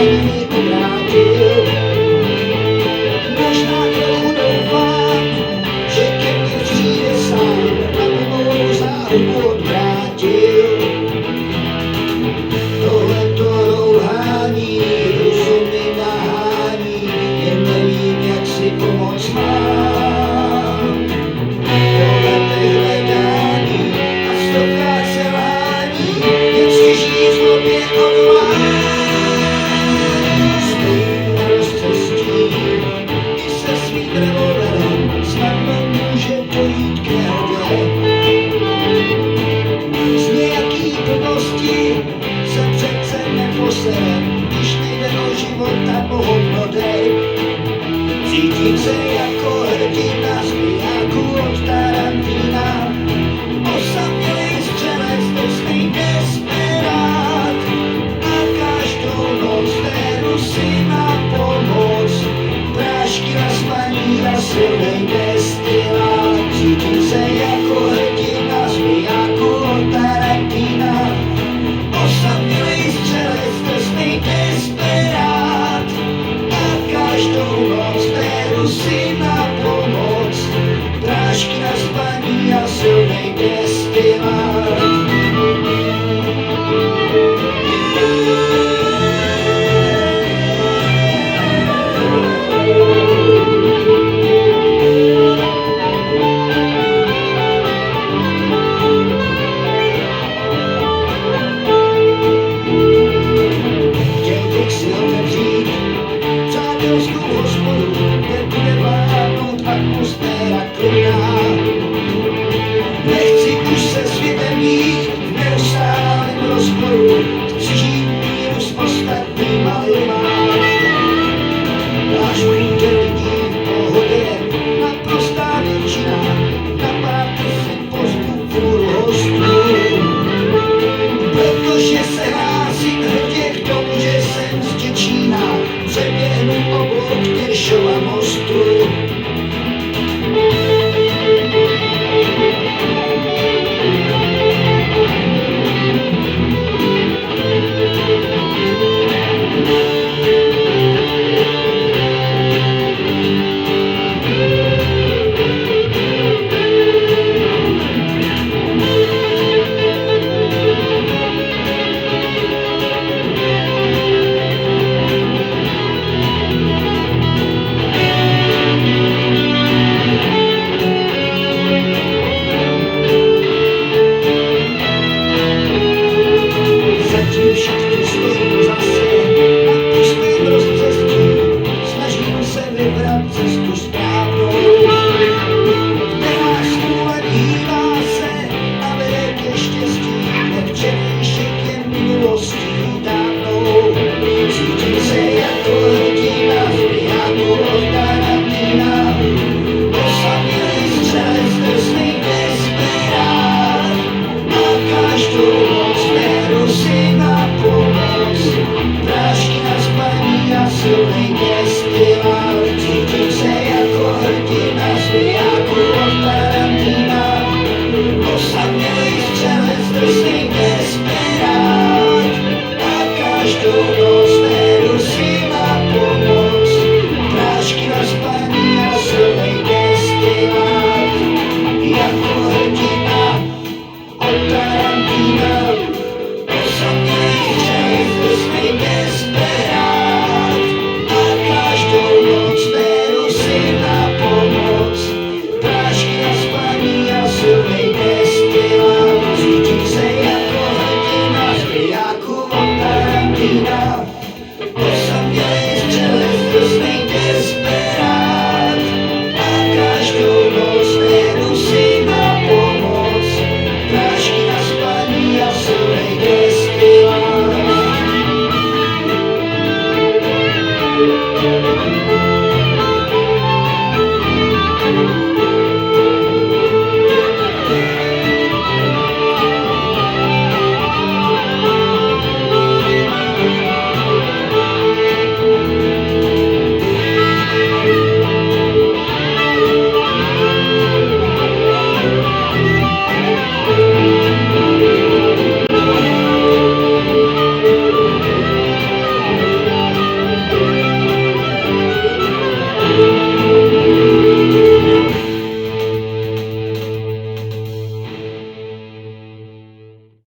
ani obrátil. Možná trochu doufám, že ke mně přijde sám a mou záhubu odvrátil. Tohleto rouhání, rozumy nahání, jen nevím, jak si pomoct mám. Tohleto hledání a stokách selhání, jen slyší zlobě odvolání. Stojím na rozcestí, i se svým revolverem, snadno může dojít k nehodě. Z nějaký plnosti se přece neposerem, když nejde o život a o hodnoty. Cítím se jako hrdina z bijáku od Tarantina, osamělej střelec, drsnej desperát. A každou noc jdu si na pomoc, prášky na spaní a silnej destilát. Cítím se jako hrdina z bijáku od Tarantina, osamělej střelec, drsnej desperát. A každou noc jdu si na pomoc, prášky na spaní a silnej destilát. Chtěl bych si otevřít přátelskou hospodu, kde bude vládnout atmosféra klidná. Nechci už se světem jít v neustálém rozporu, chci žít míru s ostatníma lidma. Náš průde lidí v pohodě, naprostá většina, na párty si pozvu fůru hostů. Protože se hlásím hrdě k tomu, že jsem z Děčína, přeběhnu oblouk Tyršova mostu. Zatím všichni stojím zase na pustém rozcestí, snažím se vybrat cestu správnou. Která smůla hýbá se a vede ke štěstí, nevčerejšek je minulostí dávnou. Cítím se jako hrdina z bijáku od Tarantina, osamělej střelec, drsnej desperát. A každou noc jdu si na pomoc, prášky na spaní a silnej